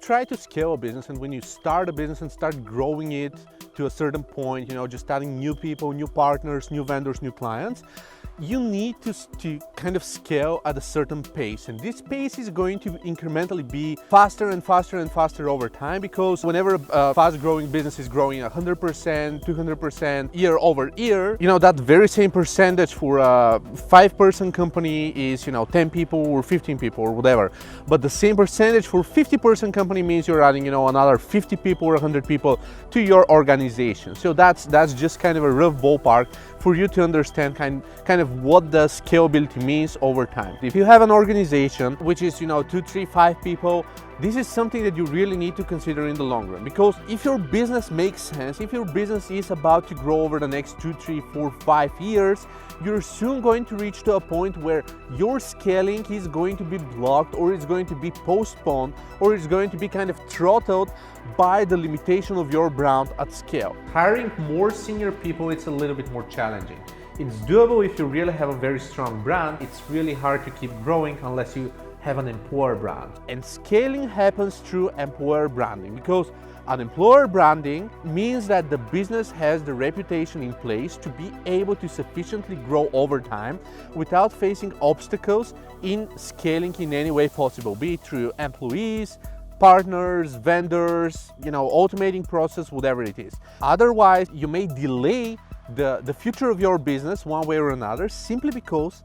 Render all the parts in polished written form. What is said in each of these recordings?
try to scale a business and when you start a business and start growing it to a certain point, just adding new people, new partners, new vendors, new clients, you need to kind of scale at a certain pace. And this pace is going to incrementally be faster and faster and faster over time, because whenever a fast growing business is growing 100%, 200% year over year, that very same percentage for a 5-person company is, 10 people or 15 people or whatever. But the same percentage for 50-person company means you're adding, another 50 people or 100 people to your organization. So that's just kind of a rough ballpark for you to understand kind of what the scalability means over time. If you have an organization which is 2, 3, 5 people, this is something that you really need to consider in the long run, because if your business makes sense, if your business is about to grow over the next 2, 3, 4, 5 years, you're soon going to reach to a point where your scaling is going to be blocked, or it's going to be postponed, or it's going to be kind of throttled by the limitation of your brand at scale. Hiring more senior people, it's a little bit more challenging. It's doable if you really have a very strong brand. It's really hard to keep growing unless you have an employer brand. And scaling happens through employer branding, because an employer branding means that the business has the reputation in place to be able to sufficiently grow over time without facing obstacles in scaling in any way possible, be it through employees, partners, vendors, automating process, whatever it is. Otherwise, you may delay the future of your business one way or another, simply because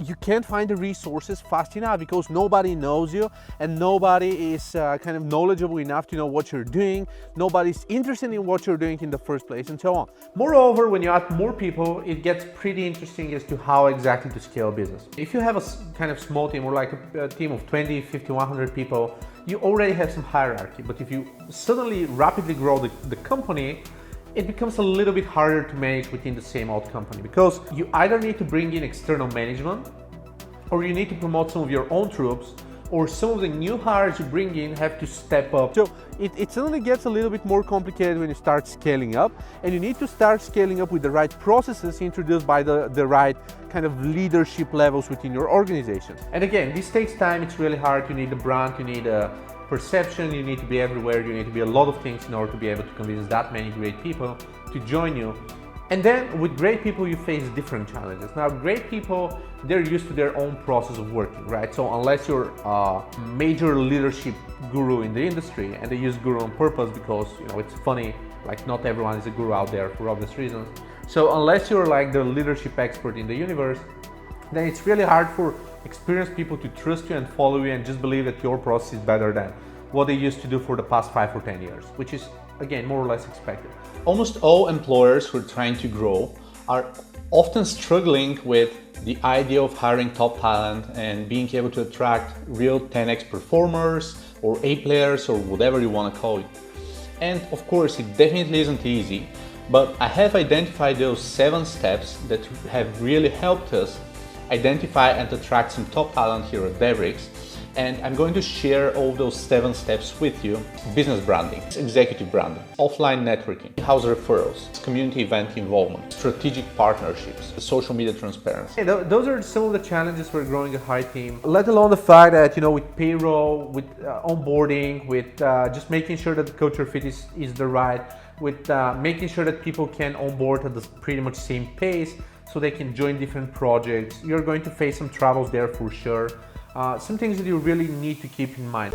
you can't find the resources fast enough, because nobody knows you and nobody is kind of knowledgeable enough to know what you're doing. Nobody's interested in what you're doing in the first place, and so on. Moreover, when you add more people, it gets pretty interesting as to how exactly to scale a business. If you have a kind of small team, or like a team of 20, 50, 100 people, you already have some hierarchy. But if you suddenly rapidly grow the company, it becomes a little bit harder to manage within the same old company, because you either need to bring in external management, or you need to promote some of your own troops, or some of the new hires you bring in have to step up. So it suddenly gets a little bit more complicated when you start scaling up, and you need to start scaling up with the right processes introduced by the right kind of leadership levels within your organization. And again, this takes time. It's really hard. You need a brand, you need a perception, you need to be everywhere, you need to be a lot of things in order to be able to convince that many great people to join you. And then with great people, you face different challenges. Now, great people, they're used to their own process of working, right? So unless you're a major leadership guru in the industry, and they use guru on purpose because, it's funny, like not everyone is a guru out there for obvious reasons. So unless you're like the leadership expert in the universe, then it's really hard for experienced people to trust you and follow you and just believe that your process is better than what they used to do for the past 5 or 10 years, which is, again, more or less expected. Almost all employers who are trying to grow are often struggling with the idea of hiring top talent and being able to attract real 10x performers or A players or whatever you want to call it. And of course, it definitely isn't easy, but I have identified those 7 steps that have really helped us identify and attract some top talent here at Devrix. And I'm going to share all those 7 steps with you. Business branding, executive branding, offline networking, house referrals, community event involvement, strategic partnerships, social media transparency. Those are some of the challenges for growing a high team, let alone the fact that, with payroll, with onboarding, with just making sure that the culture fit is the right, with making sure that people can onboard at the pretty much same pace so they can join different projects. You're going to face some troubles there for sure. Some things that you really need to keep in mind.